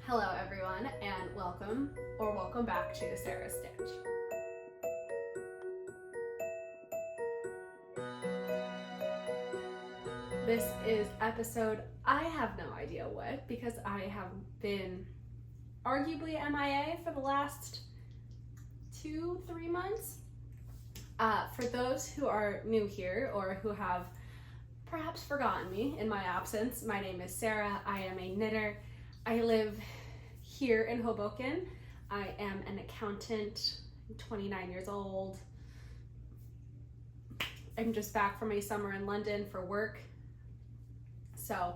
Hello everyone, and welcome back to Sarah's Stitch. This is episode, I have no idea what, because I have been arguably MIA for the last 2-3 months. For those who are new here or who have perhaps forgotten me in my absence, my name is Sarah. I am a knitter. I live here in Hoboken. I am an accountant. I'm 29 years old. I'm just back from a summer in London for work. So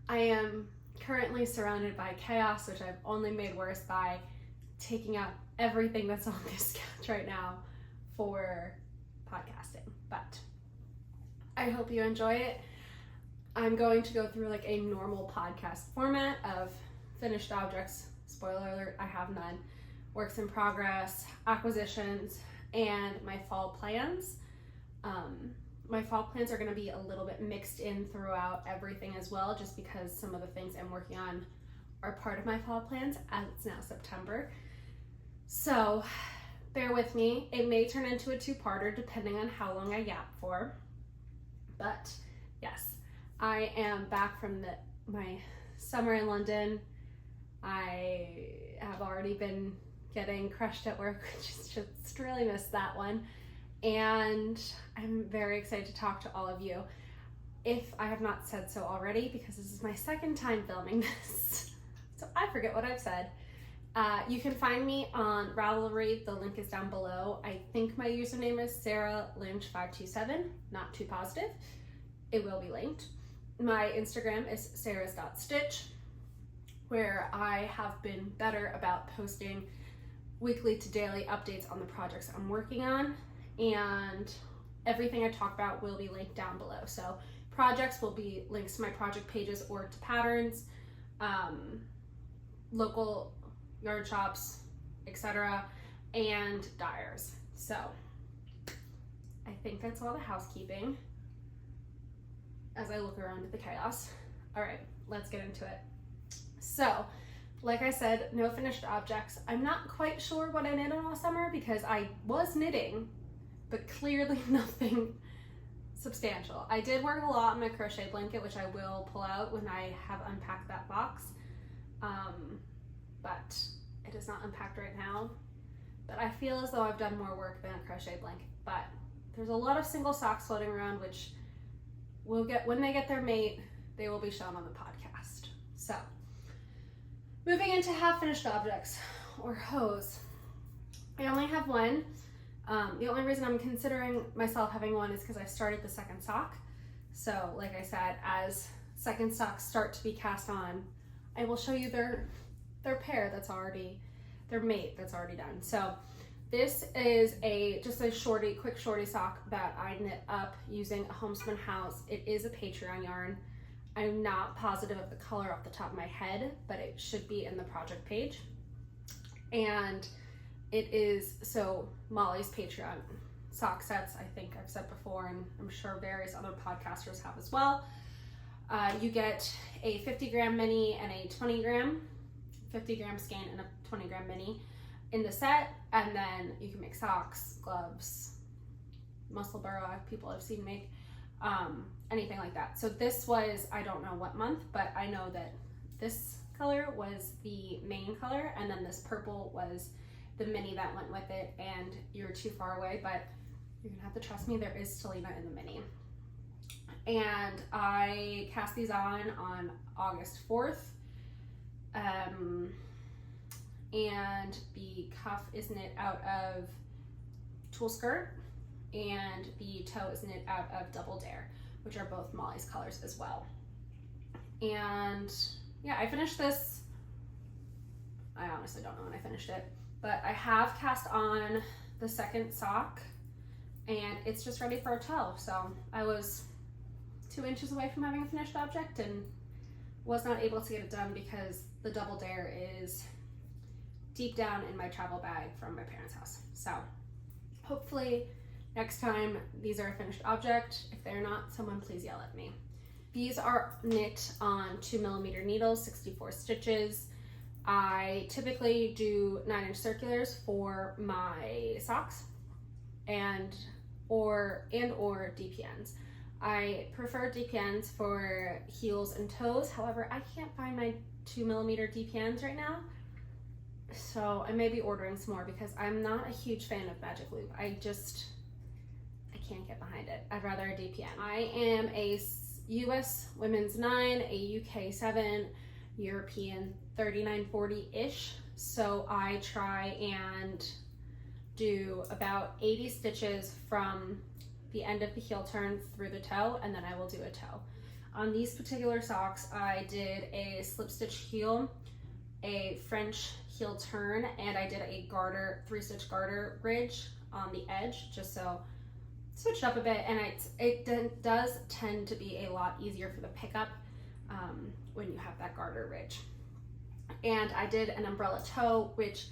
I am currently surrounded by chaos, which I've only made worse by taking out everything that's on this couch right now for podcasting. But I hope you enjoy it. I'm going to go through like a normal podcast format of finished objects, spoiler alert, I have none, works in progress, acquisitions, and my fall plans. My fall plans are going to be a little bit mixed in throughout everything as well, just because some of the things I'm working on are part of my fall plans as it's now September. So bear with me. It may turn into a two-parter depending on how long I yap for. But yes, I am back from my summer in London. I have already been getting crushed at work, which is just really missed that one. And I'm very excited to talk to all of you. If I have not said so already, because this is my second time filming this, so I forget what I've said. You can find me on Ravelry. The link is down below. I think my username is Sarah Lynch 527, not too positive. It will be linked. My Instagram is sarahs.stitch, where I have been better about posting weekly to daily updates on the projects I'm working on, and everything I talk about will be linked down below. So projects will be links to my project pages or to patterns, local yard shops, etc., and dyers. So I think that's all the housekeeping as I look around at the chaos. All right, let's get into it. So, like I said, no finished objects. I'm not quite sure what I knit all summer because I was knitting, but clearly nothing substantial. I did work a lot on my crochet blanket, which I will pull out when I have unpacked that box. But it is not unpacked right now. But I feel as though I've done more work than a crochet blanket. But there's a lot of single socks floating around, which will get, when they get their mate, they will be shown on the podcast. So, moving into half finished objects, or hose. I only have one. The only reason I'm considering myself having one is because I started the second sock. So, like I said, as second socks start to be cast on, I will show you their pair that's already, their mate that's already done. So this is just a quick shorty sock that I knit up using a Homespun house. It is a Patreon yarn. I'm not positive of the color off the top of my head, but it should be in the project page. And it is, so Molly's Patreon sock sets, I think I've said before, and I'm sure various other podcasters have as well. You get a 50 gram mini and a 20 gram, 50 gram skein and a 20 gram mini in the set, and then you can make socks, gloves, muscle burra, people I've seen make, anything like that. So this was, I don't know what month, but I know that this color was the main color, and then this purple was the mini that went with it, and you're too far away, but you're gonna have to trust me, there is Selena in the mini. And I cast these on August 4th. And the cuff is knit out of Tulle Skirt, and the toe is knit out of Double Dare, which are both Molly's colors as well. And yeah, I finished this, I honestly don't know when I finished it, but I have cast on the second sock, and it's just ready for a toe. So I was 2 inches away from having a finished object and was not able to get it done because the Double Dare is deep down in my travel bag from my parents' house. So hopefully next time these are a finished object. If they're not, someone please yell at me. These are knit on 2mm needles, 64 stitches. I typically do 9-inch circulars for my socks and or DPNs. I prefer DPNs for heels and toes. However, I can't find my 2mm DPNs right now. So I may be ordering some more because I'm not a huge fan of Magic Loop. I can't get behind it. I'd rather a DPN. I am a US Women's 9, a UK 7, European 39-40-ish. So I try and do about 80 stitches from the end of the heel turn through the toe, and then I will do a toe. On these particular socks, I did a slip stitch heel, a French heel turn, and I did a garter, 3-stitch garter ridge on the edge, just so switched up a bit. And it does tend to be a lot easier for the pickup when you have that garter ridge. And I did an umbrella toe, which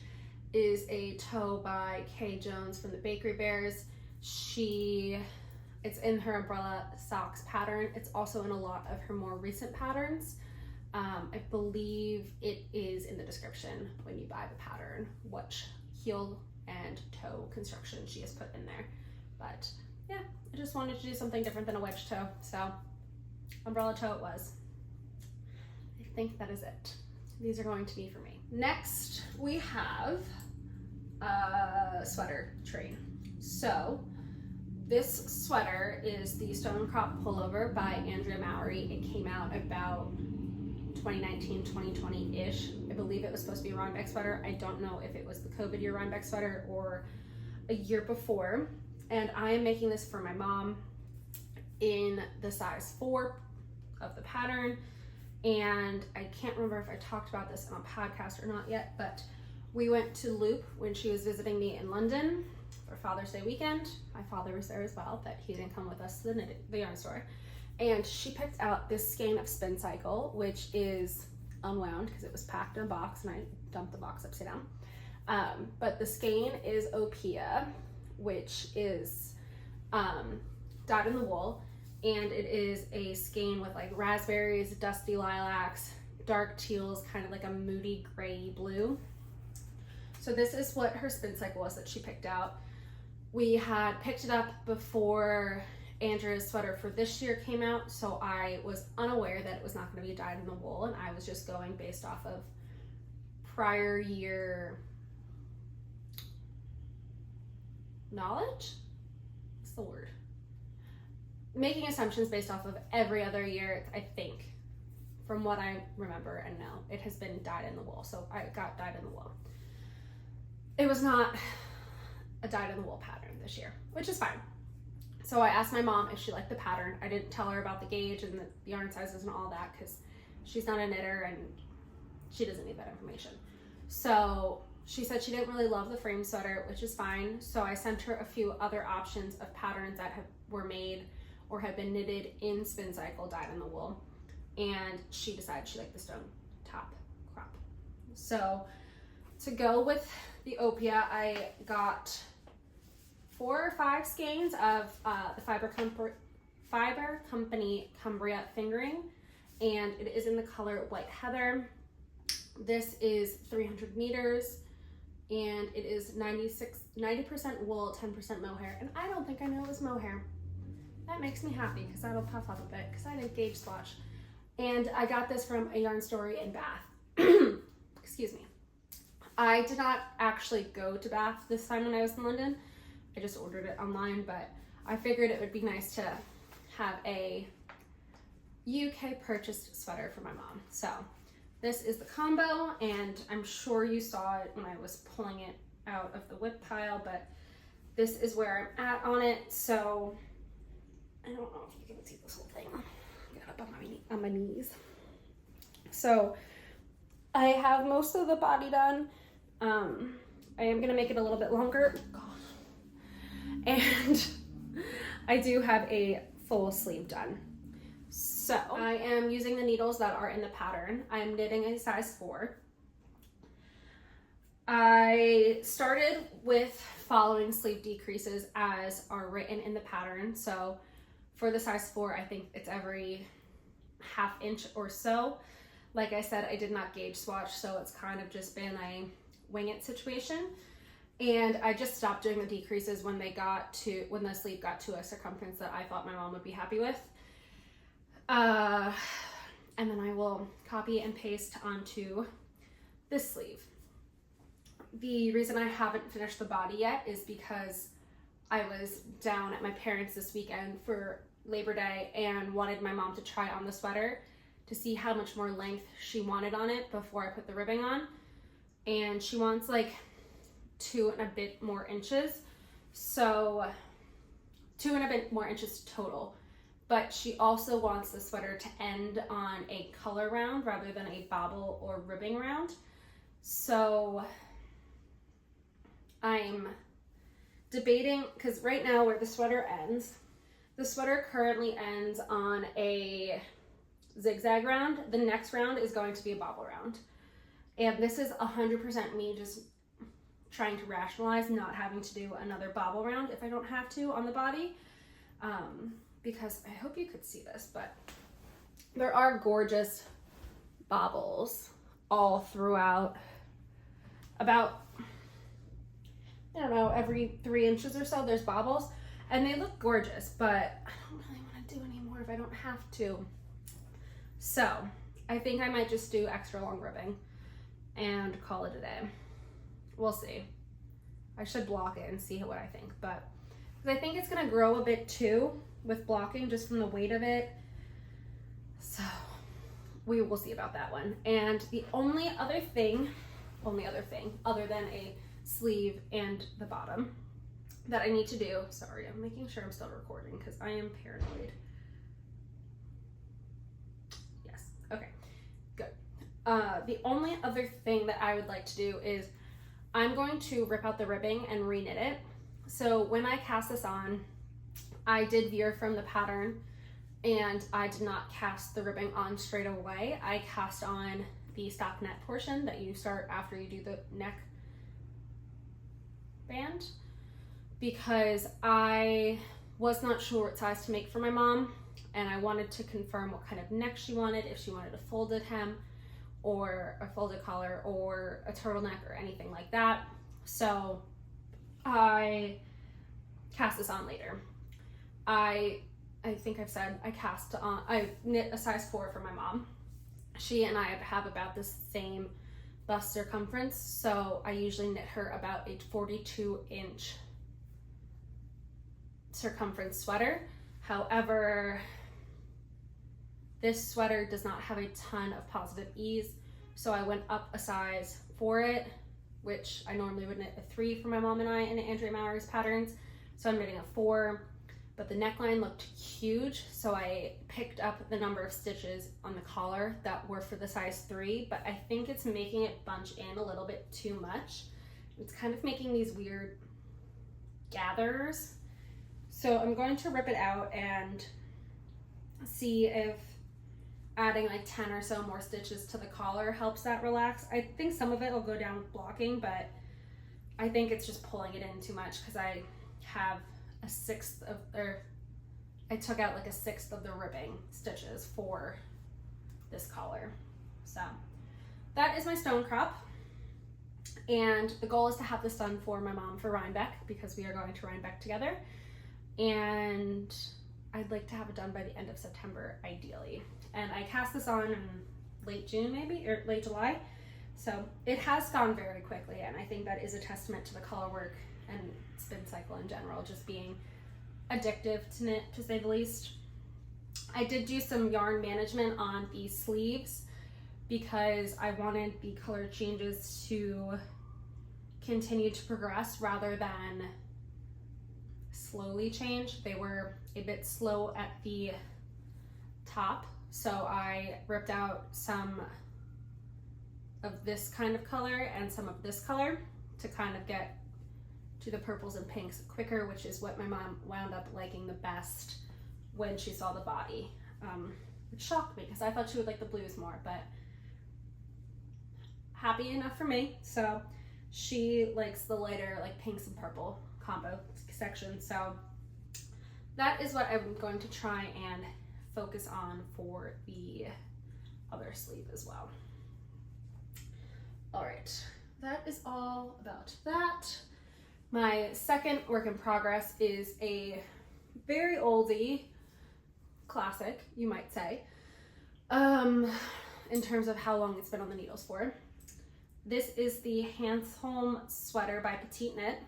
is a toe by Kay Jones from the Bakery Bears. It's in her umbrella socks pattern. It's also in a lot of her more recent patterns. I believe it is in the description when you buy the pattern, which heel and toe construction she has put in there. But yeah, I just wanted to do something different than a wedge toe, so umbrella toe it was. I think that is it. These are going to be for me. Next, we have a sweater trade. So this sweater is the Stonecrop Pullover by Andrea Mowry. It came out about 2019, 2020-ish. I believe it was supposed to be a Rhinebeck sweater. I don't know if it was the COVID year Rhinebeck sweater or a year before. And I am making this for my mom in the size 4 of the pattern. And I can't remember if I talked about this on a podcast or not yet, but we went to Loop when she was visiting me in London for Father's Day weekend. My father was there as well, but he didn't come with us to the yarn store. And she picked out this skein of Spin Cycle, which is unwound because it was packed in a box and I dumped the box upside down. But the skein is Opia, which is dyed in the wool. And it is a skein with like raspberries, dusty lilacs, dark teals, kind of like a moody gray blue. So this is what her Spin Cycle was that she picked out. We had picked it up before Andrea's sweater for this year came out, so I was unaware that it was not going to be dyed in the wool, and I was just going based off of prior year knowledge? What's the word? Making assumptions based off of every other year, I think, from what I remember and know, it has been dyed in the wool. So I got dyed in the wool. It was not a dyed in the wool pattern this year, which is fine. So I asked my mom if she liked the pattern. I didn't tell her about the gauge and the yarn sizes and all that because she's not a knitter and she doesn't need that information. So she said she didn't really love the frame sweater, which is fine. So I sent her a few other options of patterns that were made or have been knitted in Spin Cycle dyed in the wool, and she decided she liked the Stonecrop. So to go with the Opia, I got 4 or 5 skeins of the Fiber Company Cumbria fingering, and it is in the color White Heather. This is 300 meters, and it is 90% wool, 10% mohair, and I don't think I know it was mohair. That makes me happy because that'll puff up a bit because I didn't gauge swatch. And I got this from a yarn story in Bath. Excuse me. I did not actually go to Bath this time when I was in London. I just ordered it online, but I figured it would be nice to have a UK purchased sweater for my mom. So this is the combo, and I'm sure you saw it when I was pulling it out of the whip pile, but this is where I'm at on it. So I don't know if you can see this whole thing. Get up on my knees. So I have most of the body done. I am gonna make it a little bit longer. And I do have a full sleeve done. So I am using the needles that are in the pattern. I am knitting a size 4. I started with following sleeve decreases as are written in the pattern. So for the size 4, I think it's every 1/2 inch or so. Like I said, I did not gauge swatch, so it's kind of just been a wing it situation. And I just stopped doing the decreases when the sleeve got to a circumference that I thought my mom would be happy with. And then I will copy and paste onto this sleeve. The reason I haven't finished the body yet is because I was down at my parents' this weekend for Labor Day and wanted my mom to try on the sweater to see how much more length she wanted on it before I put the ribbing on. And she wants like 2 and a bit more inches. So 2 and a bit more inches total. But she also wants the sweater to end on a color round rather than a bobble or ribbing round. So I'm debating, because right now where the sweater ends, the sweater currently ends on a zigzag round. The next round is going to be a bobble round. And this is 100% me just trying to rationalize not having to do another bobble round if I don't have to on the body. Because I hope you could see this, but there are gorgeous bobbles all throughout. About, I don't know, every 3 inches or so there's bobbles, and they look gorgeous, but I don't really want to do any more if I don't have to. So I think I might just do extra long ribbing and call it a day. We'll see. I should block it and see what I think, but because I think it's gonna grow a bit too with blocking just from the weight of it. So we will see about that one. And the only other thing other than a sleeve and the bottom that I need to do, sorry, I'm making sure I'm still recording because I am paranoid. Yes, okay, good. The only other thing that I would like to do is I'm going to rip out the ribbing and reknit it. So when I cast this on, I did veer from the pattern and I did not cast the ribbing on straight away. I cast on the stockinette portion that you start after you do the neck band, because I was not sure what size to make for my mom and I wanted to confirm what kind of neck she wanted, if she wanted a folded hem or a folded collar or a turtleneck or anything like that. So I cast this on later. I think I've said I knit a size 4 for my mom. She and I have about the same bust circumference, so I usually knit her about a 42-inch circumference sweater. However, this sweater does not have a ton of positive ease, so I went up a size for it, which I normally would knit a 3 for my mom and I in Andrea Maury's patterns, so I'm knitting a 4. But the neckline looked huge, so I picked up the number of stitches on the collar that were for the size 3, but I think it's making it bunch in a little bit too much. It's kind of making these weird gathers. So I'm going to rip it out and see if adding like 10 or so more stitches to the collar helps that relax. I think some of it will go down with blocking, but I think it's just pulling it in too much because I have a 1/6 of, or I took out like a 1/6 of the ribbing stitches for this collar. So that is my Stonecrop, and the goal is to have this done for my mom for Rhinebeck because we are going to Rhinebeck together, and I'd like to have it done by the end of September ideally. And I cast this on in late June maybe, or late July, so it has gone very quickly, and I think that is a testament to the color work and spin cycle in general, just being addictive to knit, to say the least. I did do some yarn management on these sleeves because I wanted the color changes to continue to progress rather than slowly change. They were a bit slow at the top, so I ripped out some of this kind of color and some of this color to kind of get to the purples and pinks quicker, which is what my mom wound up liking the best when she saw the body, which shocked me because I thought she would like the blues more, but happy enough for me. So she likes the lighter like pinks and purple combo section, so that is what I'm going to try and focus on for the other sleeve as well. All right, that is all about that. My second work in progress is a very oldie classic, you might say, in terms of how long it's been on the needles for. This is the Hanstholm Sweater by Petite Knit.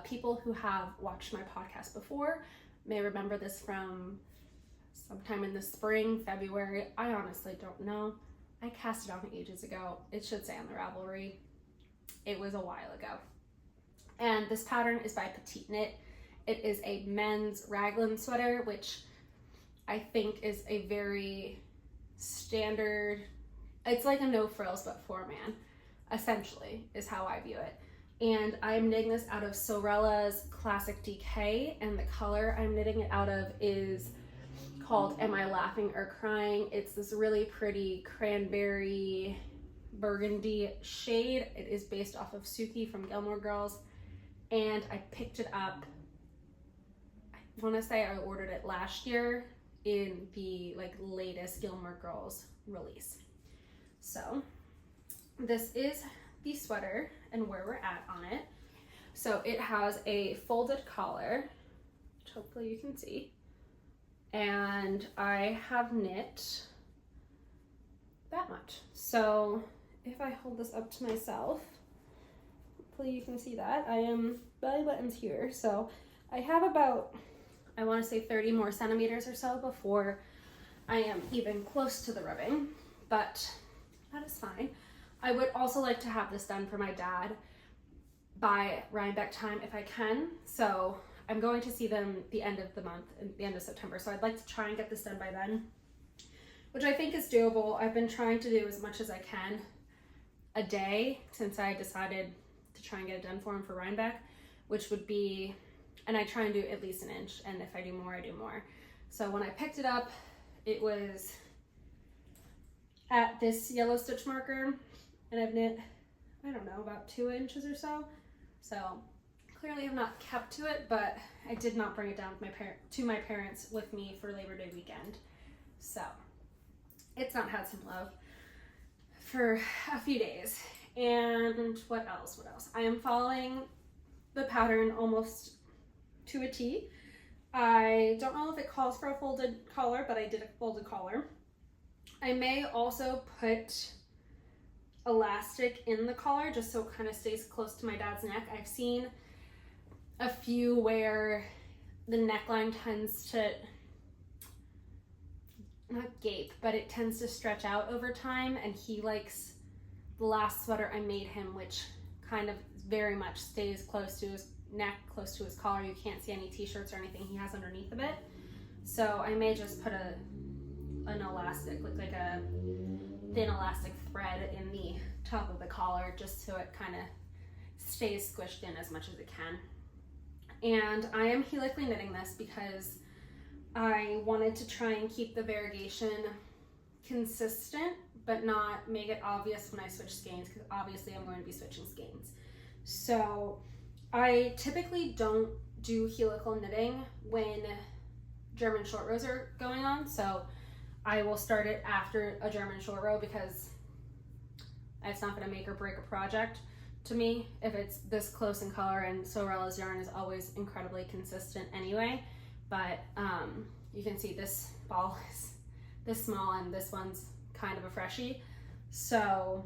People who have watched my podcast before may remember this from sometime in the spring, February. I honestly don't know. I cast it on ages ago. It should say on the Ravelry. It was a while ago. And this pattern is by Petite Knit. It is a men's raglan sweater, which I think is a very standard, it's like a no frills but for a man, essentially, is how I view it. And I'm knitting this out of Sorella's Classic DK, and the color I'm knitting it out of is called Am I Laughing or Crying? It's this really pretty cranberry burgundy shade. It is based off of Suki from Gilmore Girls, and I picked it up, I want to say I ordered it last year in the latest Gilmore Girls release. So this is the sweater and where we're at on it. So it has a folded collar, which hopefully you can see, and I have knit that much. So if I hold this up to myself, hopefully you can see that. I am belly buttons here, so I have about, I want to say 30 more centimeters or so before I am even close to the ribbing, but that is fine. I would also like to have this done for my dad by Rhinebeck time if I can. So I'm going to see them the end of the month, the end of September. So I'd like to try and get this done by then, which I think is doable. I've been trying to do as much as I can a day since I decided to try and get it done for him for Rhinebeck, which would be, and I try and do at least an inch. And if I do more, I do more. So when I picked it up, it was at this yellow stitch marker, and I've knit, I don't know, about 2 inches or so. So clearly have not kept to it, but I did not bring it down to my parents with me for Labor Day weekend. So it's not had some love for a few days. And what else? I am following the pattern almost to a T. I don't know if it calls for a folded collar, but I did a folded collar. I may also put elastic in the collar just so it kind of stays close to my dad's neck. I've seen a few where the neckline tends to, not gape, but it tends to stretch out over time, and he likes the last sweater I made him, which kind of very much stays close to his neck, close to his collar. You can't see any t-shirts or anything he has underneath of it. So I may just put an elastic, like a thin elastic thread in the top of the collar just so it kind of stays squished in as much as it can. And I am helically knitting this because I wanted to try and keep the variegation consistent but not make it obvious when I switch skeins, because obviously I'm going to be switching skeins. So I typically don't do helical knitting when German short rows are going on, so I will start it after a German short row because it's not going to make or break a project to me if it's this close in color, and Sorella's yarn is always incredibly consistent anyway. But you can see this ball is this small and this one's kind of a freshie. So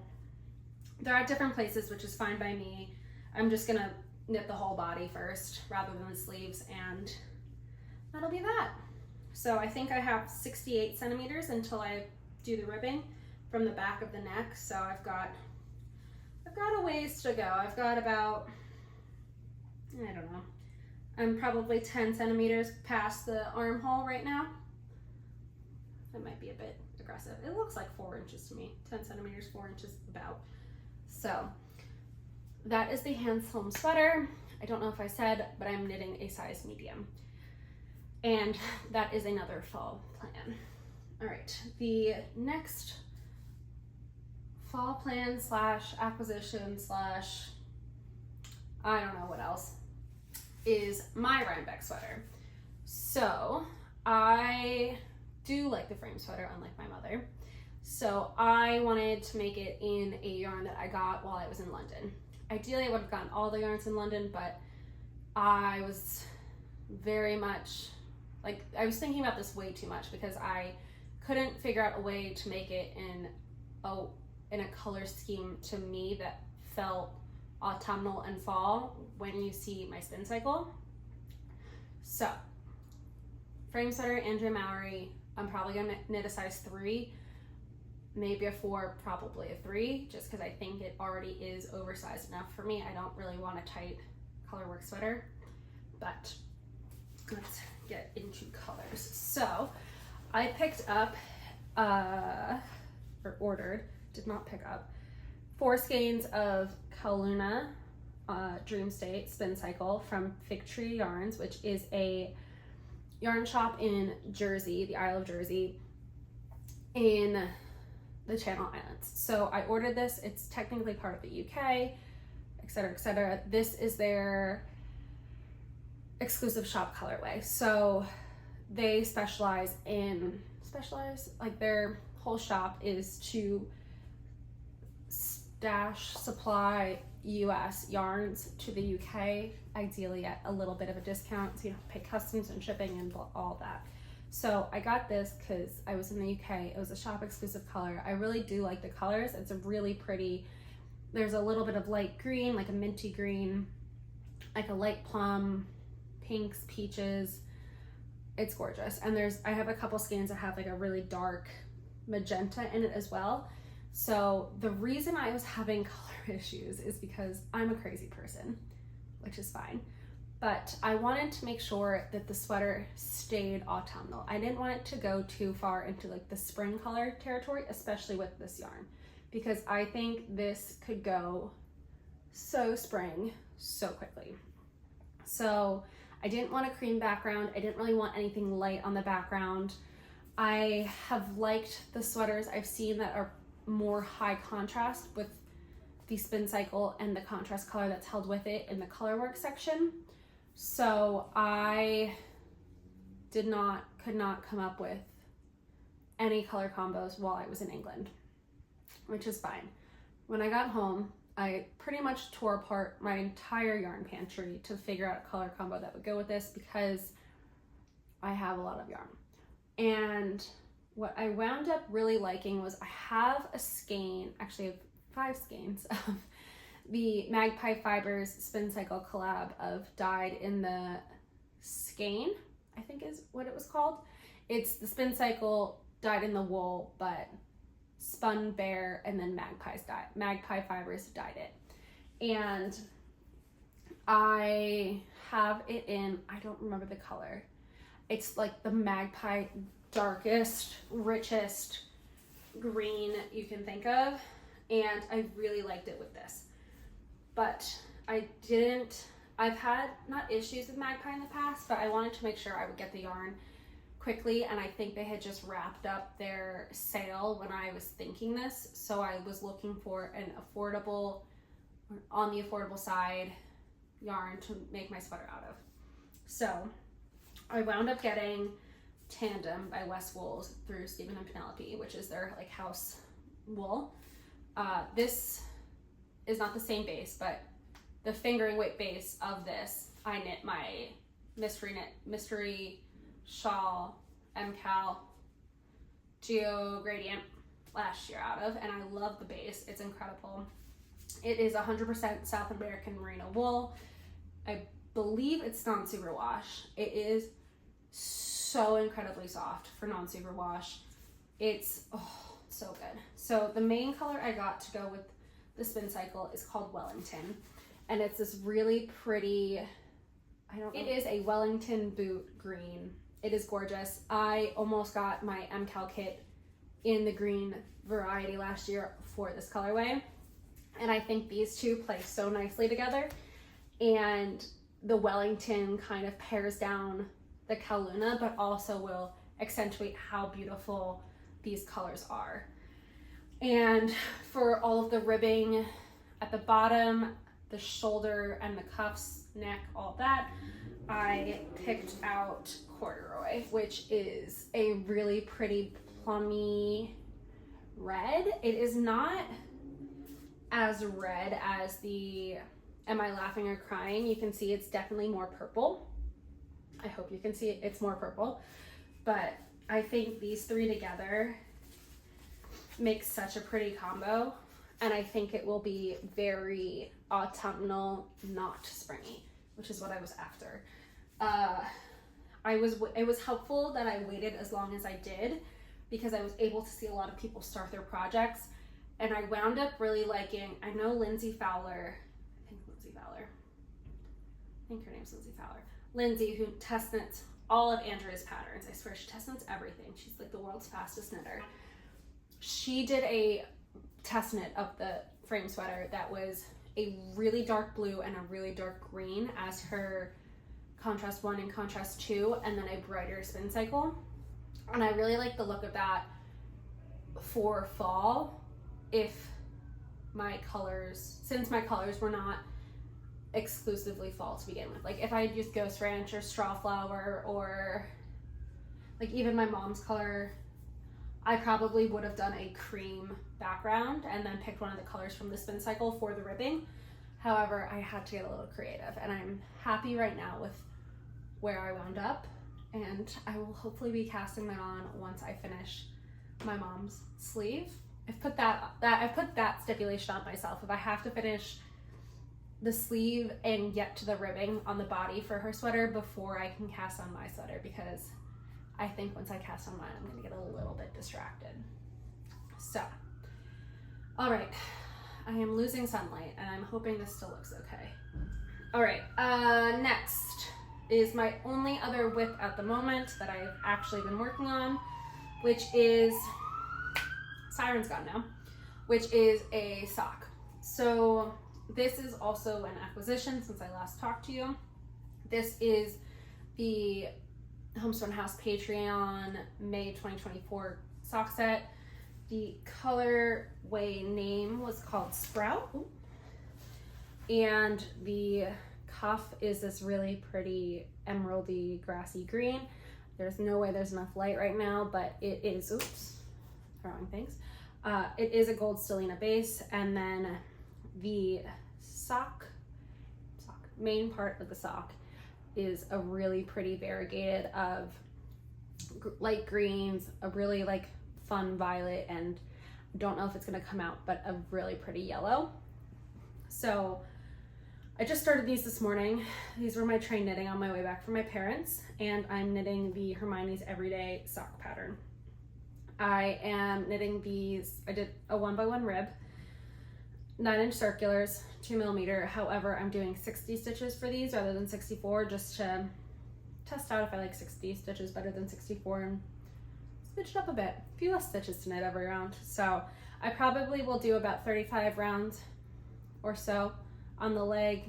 they're at different places, which is fine by me. I'm just gonna knit the whole body first rather than the sleeves, and that'll be that. So I think I have 68 centimeters until I do the ribbing from the back of the neck. So I've got a ways to go. I've got about, I don't know, I'm probably 10 centimeters past the armhole right now. That might be a bit aggressive. It looks like 4 inches to me. 10 centimeters, 4 inches about. So that is the Hanstholm Sweater. I don't know if I said, but I'm knitting a size medium. And that is another fall plan. All right, the next fall plan slash acquisition slash I don't know what else is my Rhinebeck sweater. So I do like the frame sweater, unlike my mother. So I wanted to make it in a yarn that I got while I was in London. Ideally I would have gotten all the yarns in London, but I was very much like, I was thinking about this way too much because I couldn't figure out a way to make it in a color scheme to me that felt autumnal and fall when you see my spin cycle. So frame sweater, Andrea Mowry, I'm probably gonna knit a size 3, maybe a 4, probably a 3, just because I think it already is oversized enough for me. I don't really want a tight colorwork sweater, but let's get into colors. So I picked up, or ordered, did not pick up, 4 skeins of Kaluna Dream State Spin Cycle from Fig Tree Yarns, which is a yarn shop in Jersey, the Isle of Jersey, in the Channel Islands. So I ordered this. It's technically part of the UK, etc., etc. This is their exclusive shop colorway. So they specialize, like their whole shop is to supply US yarns to the UK, ideally at a little bit of a discount, so you don't have to pay customs and shipping and all that. So I got this because I was in the UK. It was a shop exclusive color. I really do like the colors. It's a really pretty, there's a little bit of light green, like a minty green, like a light plum, pinks, peaches. It's gorgeous. And I have a couple skeins that have like a really dark magenta in it as well. So the reason I was having color issues is because I'm a crazy person, which is fine. But I wanted to make sure that the sweater stayed autumnal. I didn't want it to go too far into like the spring color territory, especially with this yarn, because I think this could go so spring so quickly. So I didn't want a cream background. I didn't really want anything light on the background. I have liked the sweaters I've seen that are more high contrast with the spin cycle and the contrast color that's held with it in the colorwork section. So I could not come up with any color combos while I was in England, which is fine. When I got home, I pretty much tore apart my entire yarn pantry to figure out a color combo that would go with this because I have a lot of yarn. And what I wound up really liking was I have a skein, actually I have 5 skeins of the Magpie Fibers Spin Cycle collab of Dyed in the Skein, I think is what it was called. It's the Spin Cycle dyed in the wool, but spun bare, and then Magpie Fibers dyed it. And I have it in, I don't remember the color. It's like the Magpie darkest, richest green you can think of. And I really liked it with this. But I've had not issues with Magpie in the past, but I wanted to make sure I would get the yarn quickly, and I think they had just wrapped up their sale when I was thinking this, so I was looking for an affordable, on the affordable side, yarn to make my sweater out of. So I wound up getting Tandem by West Wools through Stephen and Penelope, which is their like house wool. This is not the same base, but the fingering weight base of this, I knit my mystery shawl MCal Geo Gradient last year out of, and I love the base. It's incredible. It is 100% South American merino wool. I believe it's non-superwash. It is so incredibly soft for non-superwash. It's so good. So the main color I got to go with the spin cycle is called Wellington, and it's this really pretty, it is a Wellington boot green. It is gorgeous. I almost got my MCal kit in the green variety last year for this colorway, and I think these two play so nicely together, and the Wellington kind of pairs down the Kaluna, but also will accentuate how beautiful these colors are. And for all of the ribbing at the bottom, the shoulder and the cuffs, neck, all that, I picked out corduroy, which is a really pretty plummy red. It is not as red as the Am I Laughing or Crying. You can see it's definitely more purple. I hope you can see it. It's more purple. But I think these three together make such a pretty combo. And I think it will be very autumnal, not springy, which is what I was after. It was helpful that I waited as long as I did because I was able to see a lot of people start their projects. And I wound up really liking, I know Lindsay Fowler, I think her name's Lindsay Fowler. Lindsay, who test knits all of Andrea's patterns. I swear she test knits everything. She's like the world's fastest knitter. She did a test knit of the frame sweater that was a really dark blue and a really dark green as her contrast 1 and contrast 2, and then a brighter spin cycle. And I really like the look of that for fall if my colors, since my colors were not exclusively fall to begin with. Like if I had used Ghost Ranch or Straw Flower or like even my mom's color, I probably would have done a cream background and then picked one of the colors from the spin cycle for the ribbing. However, I had to get a little creative, and I'm happy right now with where I wound up, and I will hopefully be casting that on once I finish my mom's sleeve. I've put that stipulation on myself. If I have to finish the sleeve and get to the ribbing on the body for her sweater before I can cast on my sweater, because I think once I cast on mine, I'm gonna get a little bit distracted. So, all right, I am losing sunlight and I'm hoping this still looks okay. All right, next is my only other whip at the moment that I've actually been working on, which is, Siren's gone now, which is a sock. So this is also an acquisition since I last talked to you. This is the Homespun House Patreon May 2024 sock set. The colorway name was called Sprout. Ooh. And the cuff is this really pretty emeraldy grassy green. There's no way there's enough light right now, but it is, oops, throwing things. It is a gold stellina base, and then the main part of the sock is a really pretty variegated of light greens, a really like fun violet, and I don't know if it's gonna come out, but a really pretty yellow. So I just started these this morning. These were my train knitting on my way back from my parents, and I'm knitting the Hermione's Everyday sock pattern. I am knitting these, I did a 1x1 rib, 9-inch circulars, 2mm. However, I'm doing 60 stitches for these rather than 64, just to test out if I like 60 stitches better than 64 and switch it up a bit. A few less stitches to knit every round. So I probably will do about 35 rounds or so on the leg,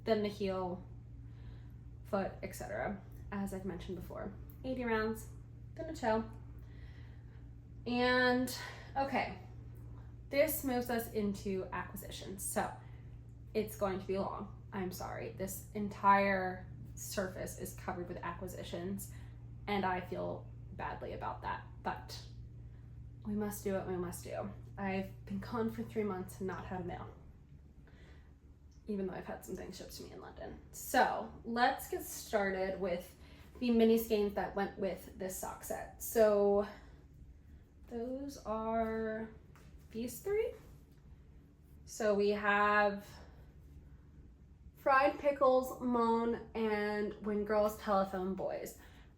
then the heel, foot, etc. As I've mentioned before. 80 rounds, then a toe. And okay, this moves us into acquisitions. So it's going to be long. I'm sorry. This entire surface is covered with acquisitions, and I feel badly about that, but we must do what we must do. I've been gone for 3 months and not had mail, even though I've had some things shipped to me in London. So let's get started with the mini skeins that went with this sock set. So those are these three. So we have Fried Pickles, Moan, and When Girls Telephone Boys.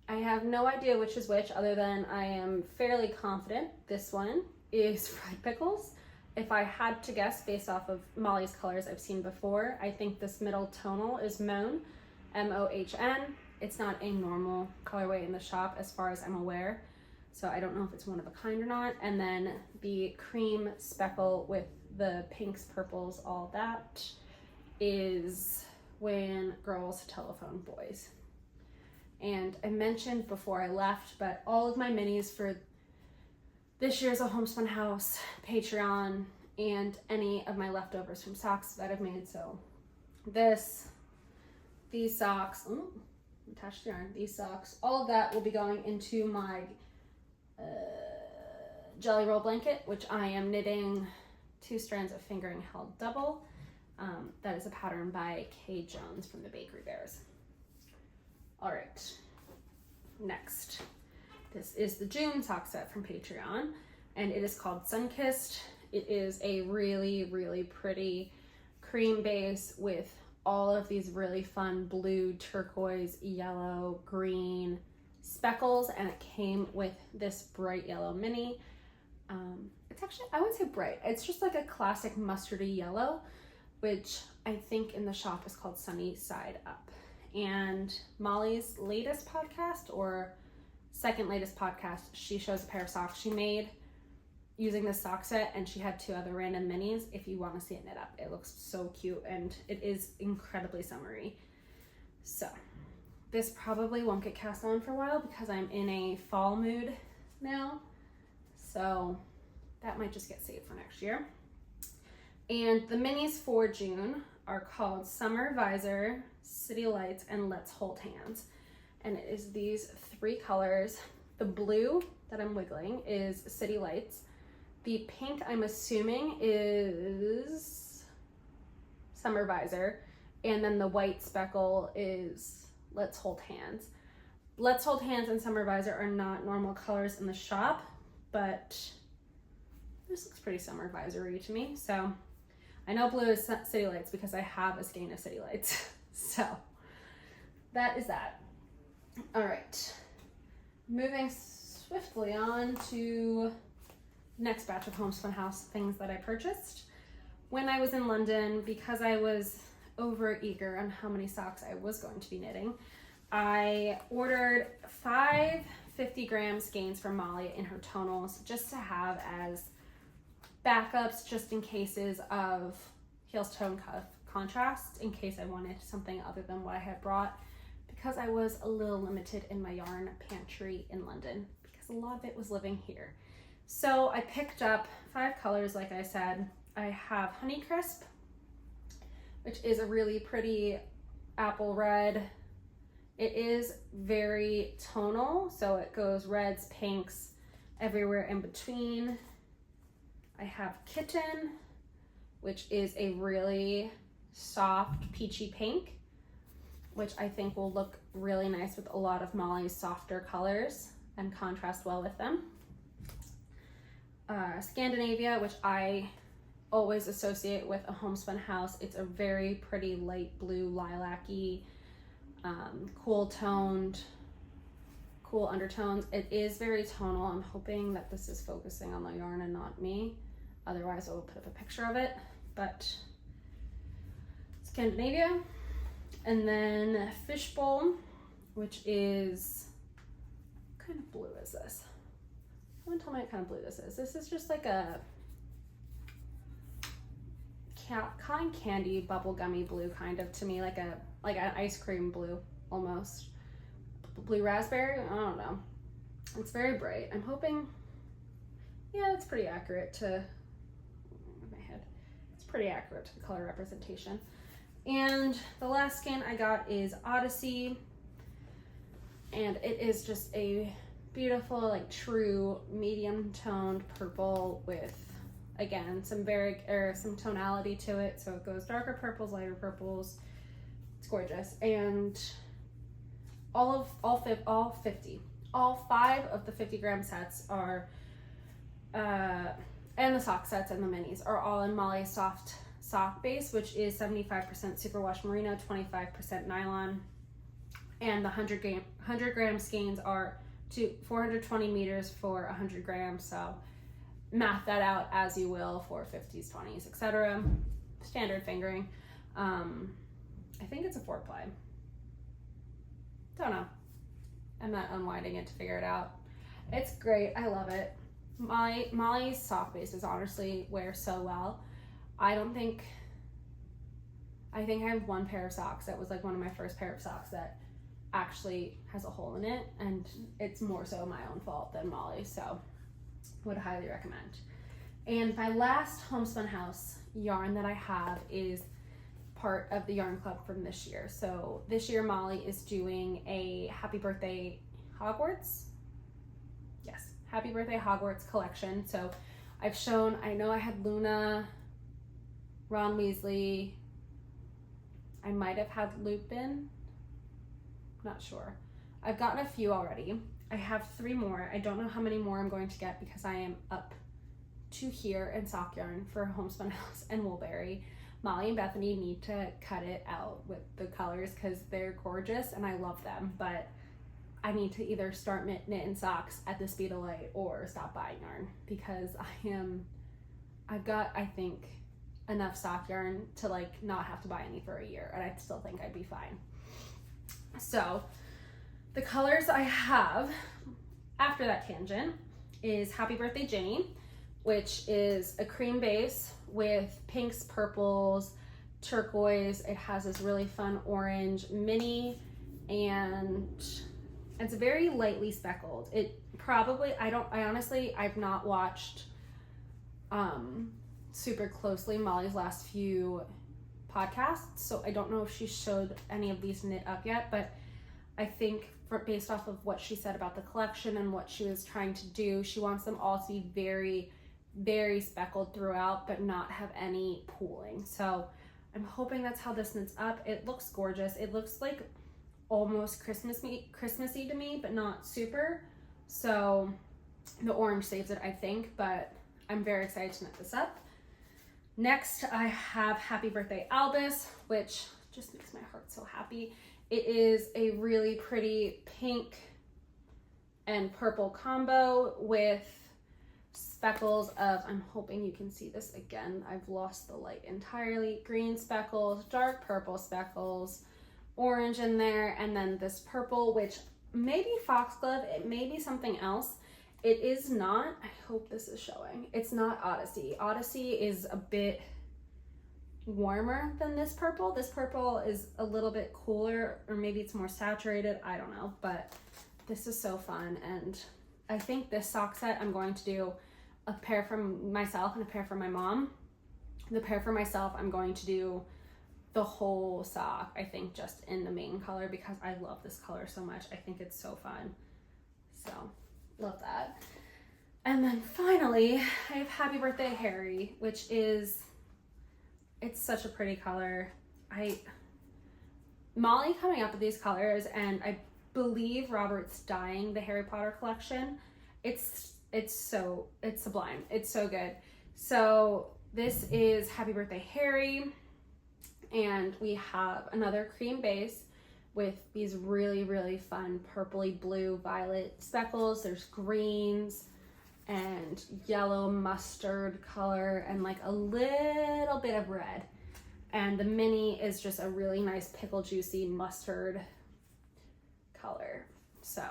I have no idea which is which, other than I am fairly confident this one is Fried Pickles. If I had to guess based off of Molly's colors I've seen before, I think this middle tonal is Moan, M-O-H-N. It's not a normal colorway in the shop as far as I'm aware, so I don't know if it's one of a kind or not. And then the cream speckle with the pinks, purples, all that is When Girls Telephone Boys. And I mentioned before I left, but all of my minis for this year's A Homespun House Patreon and any of my leftovers from socks that I've made. So this, these socks, attached yarn, these socks, all of that will be going into my jelly roll blanket, which I am knitting 2 strands of fingering held double. That is a pattern by Kay Jones from the Bakery Bears. All right, next. This is the June sock set from Patreon, and it is called Sunkissed. It is a really, really pretty cream base with all of these really fun blue, turquoise, yellow, green speckles, and it came with this bright yellow mini. It's actually, I wouldn't say bright, it's just like a classic mustardy yellow, which I think in the shop is called Sunny Side Up. And Molly's latest podcast, or second latest podcast, she shows a pair of socks she made using this sock set, and she had 2 other random minis. If you want to see it knit up, it looks so cute, and it is incredibly summery. So this probably won't get cast on for a while because I'm in a fall mood now, so that might just get saved for next year. And the minis for June are called Summer Visor, City Lights, and Let's Hold Hands. And it is these 3 colors. The blue that I'm wiggling is City Lights. The pink, I'm assuming, is Summer Visor. And then the white speckle is Let's Hold Hands. Let's Hold Hands and Summer Visor are not normal colors in the shop, but this looks pretty Summer Visor-y to me. So I know blue is City Lights because I have a skein of City Lights. So that is that. All right, moving swiftly on to next batch of Homespun House things that I purchased. When I was in London, because I was over eager on how many socks I was going to be knitting, I ordered 5 50-gram skeins from Molly in her tonals just to have as backups, just in cases of heels tone cuff contrast, in case I wanted something other than what I had brought, because I was a little limited in my yarn pantry in London because a lot of it was living here. So I picked up 5 colors, like I said. I have Honeycrisp, which is a really pretty apple red. It is very tonal, so it goes reds, pinks, everywhere in between. I have Kitten, which is a really soft peachy pink, which I think will look really nice with a lot of Molly's softer colors and contrast well with them. Scandinavia, which I always associate with a homespun house. It's a very pretty light blue, lilac-y, cool toned, cool undertones. It is very tonal. I'm hoping that this is focusing on the yarn and not me. Otherwise I will put up a picture of it. But Scandinavia. And then Fishbowl, which is, what kind of blue is this? Someone tell me what kind of blue this is. This is just like a cotton candy bubblegummy blue, kind of, to me, like an ice cream blue almost. Blue raspberry, I don't know. It's very bright. I'm hoping, yeah, it's pretty accurate to my head. It's pretty accurate to the color representation. And the last skein I got is Odyssey, and it is just a beautiful, like, true medium toned purple with, again, some tonality to it. So it goes darker purples, lighter purples. It's gorgeous. And all 5 of the 50-gram sets are, and the sock sets and the minis are all in Molly's soft sock base, which is 75% superwash merino, 25% nylon, and the 100 gram skeins are 420 meters for 100 grams. So math that out as you will for 50s, 20s, etc. Standard fingering. I think it's a 4-ply. Don't know. I'm not unwinding it to figure it out. It's great. I love it. Molly's sock bases honestly wear so well. I think I have one pair of socks that was like one of my first pair of socks that actually has a hole in it, and it's more so my own fault than Molly's, so would highly recommend. And my last Homespun House yarn that I have is part of the yarn club from this year. So this year Molly is doing a happy birthday Hogwarts. Yes, Happy Birthday Hogwarts collection. So I've shown, I know I had Luna, Ron Weasley, I might have had Lupin, not sure. I've gotten a few already. I have 3 more. I don't know how many more I'm going to get because I am up to here in sock yarn for Homespun House and Woolberry. Molly and Bethany need to cut it out with the colors because they're gorgeous and I love them, but I need to either start knitting socks at the speed of light or stop buying yarn because I've got, I think, enough sock yarn to like not have to buy any for a year, and I still think I'd be fine. So the colors I have after that tangent is Happy Birthday Ginny, which is a cream base with pinks, purples, turquoise. It has this really fun orange mini, and it's very lightly speckled. It probably, I've not watched super closely Molly's last few podcasts, so I don't know if she showed any of these knit up yet, but I think based off of what she said about the collection and what she was trying to do, she wants them all to be very, very speckled throughout, but not have any pooling. So I'm hoping that's how this knits up. It looks gorgeous. It looks like almost Christmassy to me, but not super. So the orange saves it, I think, but I'm very excited to knit this up. Next, I have Happy Birthday Albus, which just makes my heart so happy. It is a really pretty pink and purple combo with speckles of, I'm hoping you can see this again, I've lost the light entirely, green speckles, dark purple speckles, orange in there, and then this purple, which may be foxglove, it may be something else. It is not, I hope this is showing, it's not Odyssey. Odyssey is a bit warmer than this purple. This purple is a little bit cooler, or maybe it's more saturated, I don't know, but this is so fun. And I think this sock set, I'm going to do a pair for myself and a pair for my mom. The pair for myself, I'm going to do the whole sock, I think, just in the main color because I love this color so much. I think it's so fun. So love that. And then finally, I have Happy Birthday Harry, which is, it's such a pretty color. Molly coming up with these colors, and I believe Robert's dyeing the Harry Potter collection. It's sublime. It's so good. So this is Happy Birthday Harry, and we have another cream base with these really, really fun purpley blue violet speckles. There's greens and yellow mustard color and like a little bit of red. And the mini is just a really nice pickle juicy mustard color. So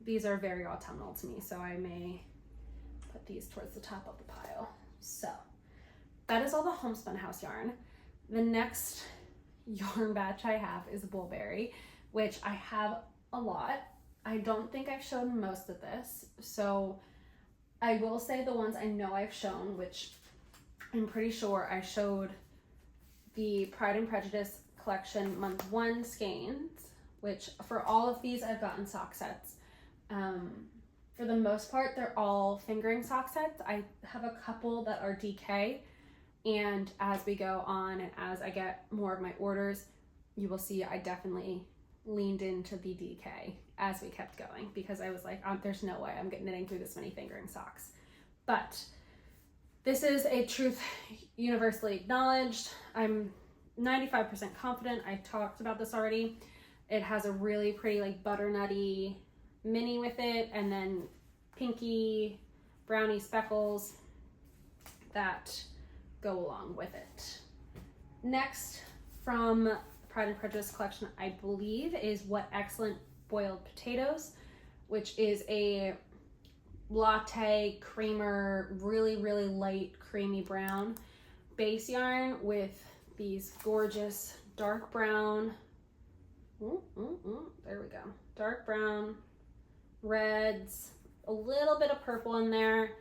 these are very autumnal to me, so I may put these towards the top of the pile. So that is all the Homespun House yarn. The next yarn batch I have is Woolberry, which I have a lot. I don't think I've shown most of this, so I will say the ones I know I've shown, which I'm pretty sure I showed the Pride and Prejudice collection month 1 skeins, which for all of these I've gotten sock sets. For the most part, they're all fingering sock sets. I have a couple that are DK, and as we go on and as I get more of my orders, you will see I definitely leaned into the DK as we kept going because I was like, there's no way I'm knitting through this many fingering socks. But this is a truth universally acknowledged. I'm 95% confident. I talked about this already. It has a really pretty like butternutty mini with it, and then pinky brownie speckles that go along with it. Next, from Pride and Prejudice collection, I believe, is What Excellent Boiled Potatoes, which is a latte creamer, really, really light creamy brown base yarn with these gorgeous dark brown, there we go, dark brown, reds, a little bit of purple in there.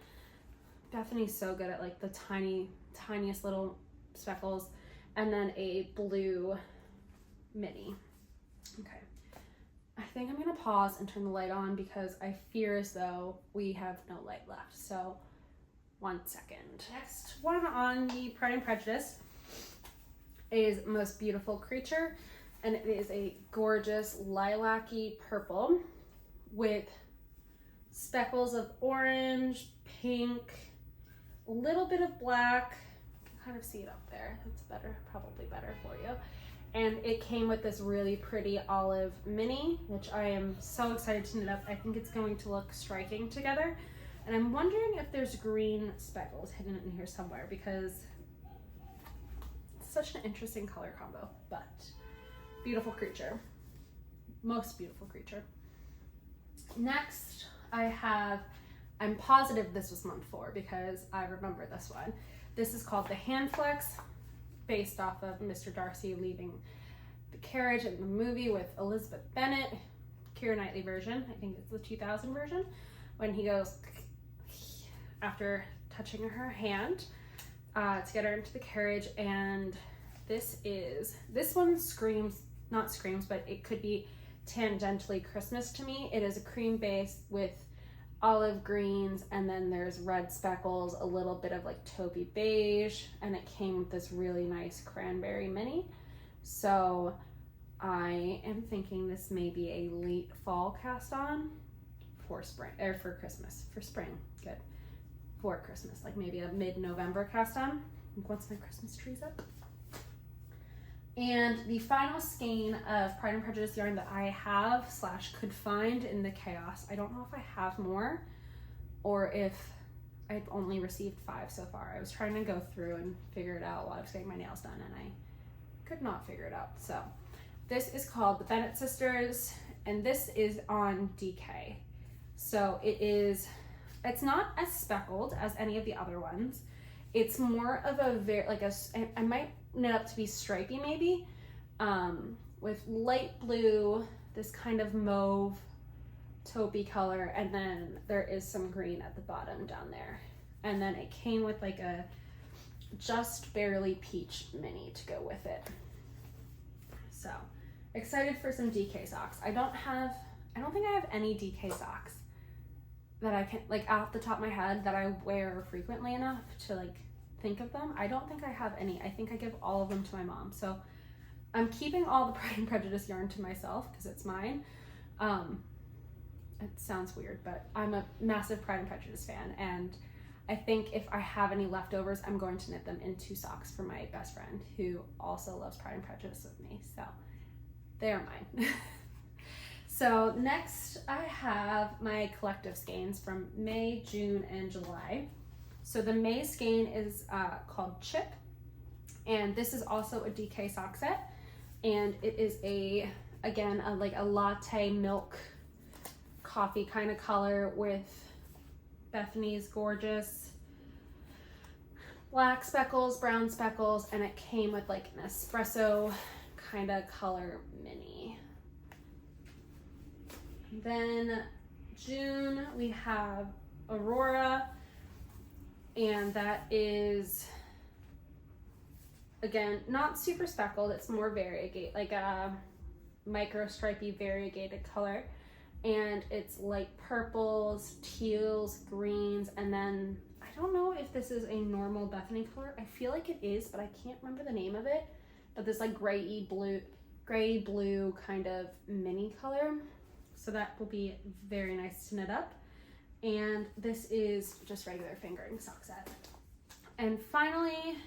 Bethany's so good at like the tiniest little speckles, and then a blue mini. Okay, I think I'm gonna pause and turn the light on because I fear as though we have no light left. So 1 second. Next one on the Pride and Prejudice is Most Beautiful Creature, and it is a gorgeous lilac-y purple with speckles of orange, pink, a little bit of black. You can kind of see it up there. That's better, probably better for you. And it came with this really pretty olive mini, which I am so excited to knit up. I think it's going to look striking together. And I'm wondering if there's green speckles hidden in here somewhere because it's such an interesting color combo, but beautiful creature. Most beautiful creature. Next, I'm positive this was month 4 because I remember this one. This is called the Hand Flex, based off of Mr. Darcy leaving the carriage in the movie with Elizabeth Bennet, Keira Knightley version. I think it's the 2000 version, when he goes after touching her hand to get her into the carriage. And this one not screams, but it could be tangentially Christmas to me. It is a cream base with olive greens, and then there's red speckles, a little bit of like taupey beige, and it came with this really nice cranberry mini. So I am thinking this may be a late fall cast on for spring, or for Christmas, for spring, good, for Christmas, like maybe a mid-November cast on, once my Christmas tree's up. And the final skein of Pride and Prejudice yarn that I have / could find in the chaos, I don't know if I have more or if I've only received 5 so far. I was trying to go through and figure it out while I was getting my nails done, and I could not figure it out. So this is called the Bennet Sisters, and this is on DK. So it's not as speckled as any of the other ones. It's more of a I might knit up to be stripy maybe, with light blue, this kind of mauve taupey color, and then there is some green at the bottom down there. And then it came with like a just barely peach mini to go with it. So excited for some DK socks. I don't think I have any DK socks that I can, like, off the top of my head that I wear frequently enough to like think of them. I don't think I have any. I think I give all of them to my mom. So I'm keeping all the Pride and Prejudice yarn to myself because it's mine. It sounds weird, but I'm a massive Pride and Prejudice fan, and I think if I have any leftovers, I'm going to knit them into socks for my best friend who also loves Pride and Prejudice with me. So they're mine. So next I have my collective skeins from May, June, and July. So the May skein is called Chip, and this is also a DK sock set, and it is a latte milk coffee kind of color with Bethany's gorgeous black speckles, brown speckles, and it came with like an espresso kind of color mini. Then June we have Aurora, and that is again not super speckled. It's more variegated, like a micro stripy variegated color, and it's like purples, teals, greens, and then I don't know if this is a normal Bethany color. I feel like it is, but I can't remember the name of it. But this like gray blue kind of mini color. So that will be very nice to knit up. And this is just regular fingering sock set. And finally,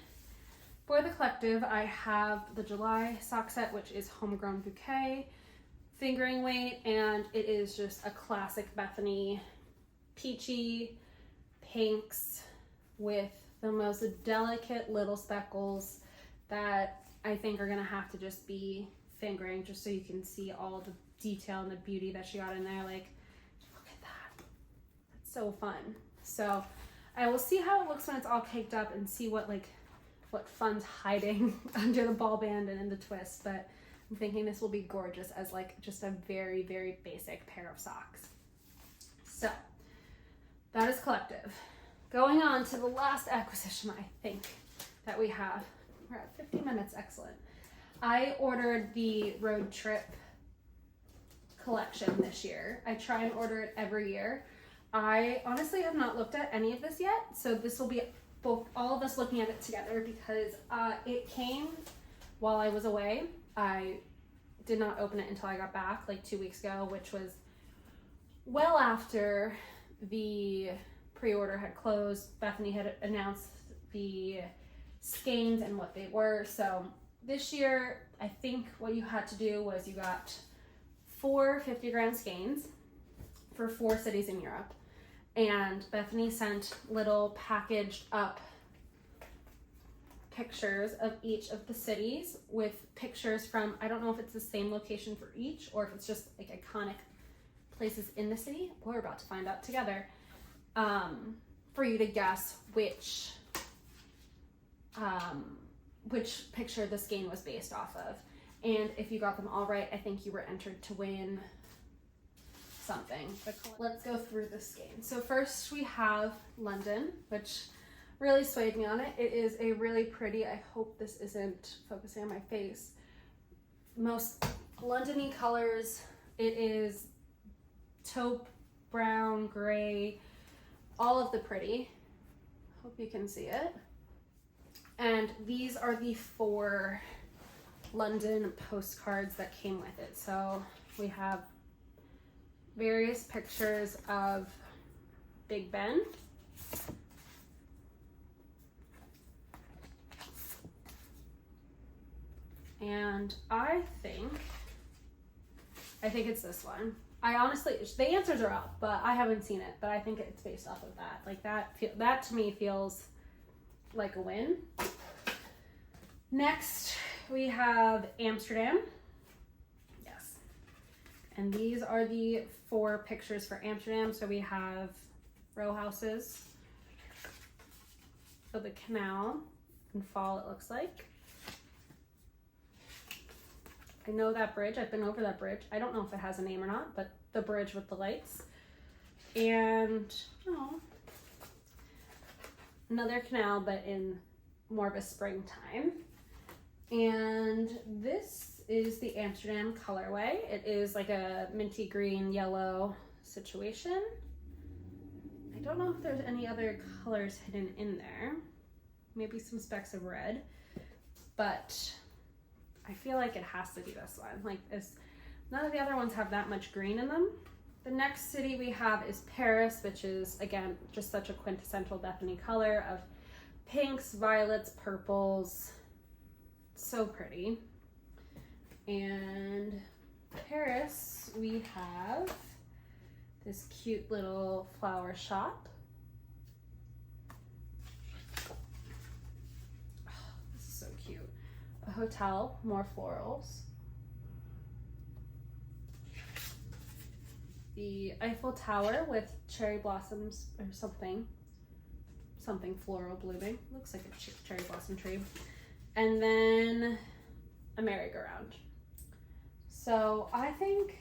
for the collective, I have the July sock set, which is Homegrown Bouquet fingering weight, and it is just a classic Bethany peachy pinks with the most delicate little speckles that I think are gonna have to just be fingering, just so you can see all the detail and the beauty that she got in there. Like, look at that, that's so fun. So I will see how it looks when it's all caked up and see what fun's hiding under the ball band and in the twist, but I'm thinking this will be gorgeous as like just a very, very basic pair of socks. So that is collective. Going on to the last acquisition, I think, that we have. We're at 50 minutes, excellent. I ordered the road trip collection this year. I try and order it every year. I honestly have not looked at any of this yet, so this will be both all of us looking at it together because it came while I was away. I did not open it until I got back like 2 weeks ago, which was well after the pre-order had closed. Bethany had announced the skeins and what they were. So this year, I think what you had to do was you got 4 50-gram skeins for 4 cities in Europe. And Bethany sent little packaged up pictures of each of the cities with pictures from, I don't know if it's the same location for each or if it's just like iconic places in the city. We're about to find out together. For you to guess which picture the skein was based off of. And if you got them all right, I think you were entered to win something. Let's go through the skein. So first we have London, which really swayed me on it. It is a really pretty, I hope this isn't focusing on my face, most London-y colors. It is taupe, brown, gray, all of the pretty. Hope you can see it. And these are the 4 London postcards that came with it. So we have various pictures of Big Ben. And I think it's this one. I honestly, the answers are up, but I haven't seen it, but I think it's based off of that. Like that to me feels like a win. Next, we have Amsterdam. Yes. And these are the 4 pictures for Amsterdam. So we have row houses of the canal in fall, it looks like. I know that bridge. I've been over that bridge. I don't know if it has a name or not, but the bridge with the lights. And another canal, but in more of a springtime. And this is the Amsterdam colorway. It is like a minty green yellow situation. I don't know if there's any other colors hidden in there. Maybe some specks of red, but I feel like it has to be this one. Like none of the other ones have that much green in them. The next city we have is Paris, which is again just such a quintessential Bethany color of pinks, violets, purples. So pretty. And Paris, we have this cute little flower shop. Oh, this is so cute. A hotel, more florals. The Eiffel Tower with cherry blossoms or something floral blooming. Looks like a cherry blossom tree. And then a merry-go-round. So I think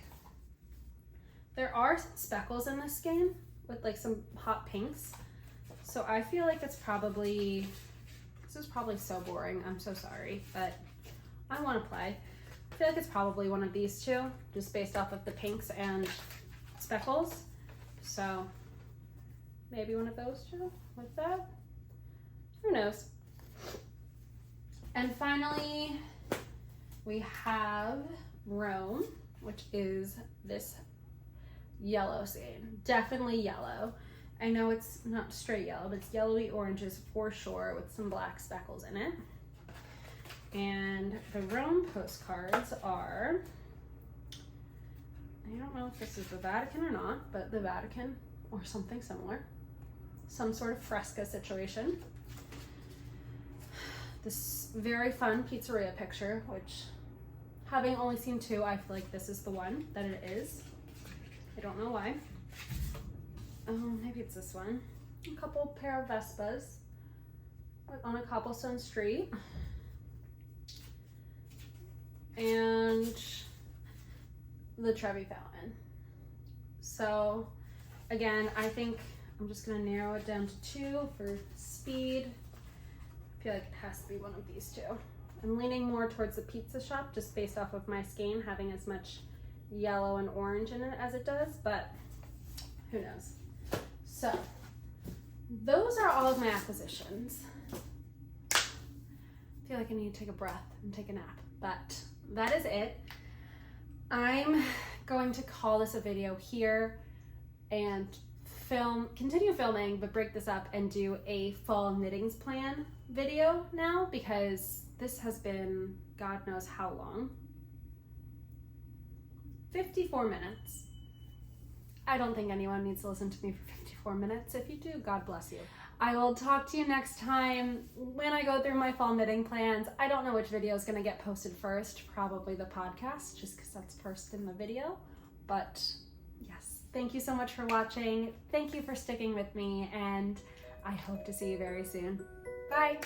there are some speckles in this skein with like some hot pinks. So I feel like this is probably so boring. I'm so sorry, but I want to play. I feel like it's probably one of these 2, just based off of the pinks and speckles. So maybe one of those 2 with that. Who knows? And finally, we have Rome, which is this yellow skein. Definitely yellow. I know it's not straight yellow, but it's yellowy oranges for sure with some black speckles in it. And the Rome postcards are, I don't know if this is the Vatican or not, but the Vatican or something similar. Some sort of fresco situation. This very fun pizzeria picture, which having only seen 2, I feel like this is the one that it is. I don't know why. Maybe it's this one. A couple pair of Vespas on a cobblestone street. And the Trevi Fountain. So again, I think I'm just gonna narrow it down to 2 for speed. I feel like it has to be one of these 2. I'm leaning more towards the pizza shop just based off of my skein having as much yellow and orange in it as it does, but who knows. So those are all of my acquisitions. I feel like I need to take a breath and take a nap, but that is it. I'm going to call this a video here and continue filming, but break this up and do a fall knittings plan video now, because this has been God knows how long. 54 minutes. I don't think anyone needs to listen to me for 54 minutes. If you do, God bless you. I will talk to you next time when I go through my fall knitting plans. I don't know which video is going to get posted first, probably the podcast, just because that's first in the video. But yes, thank you so much for watching. Thank you for sticking with me, and I hope to see you very soon. Bye.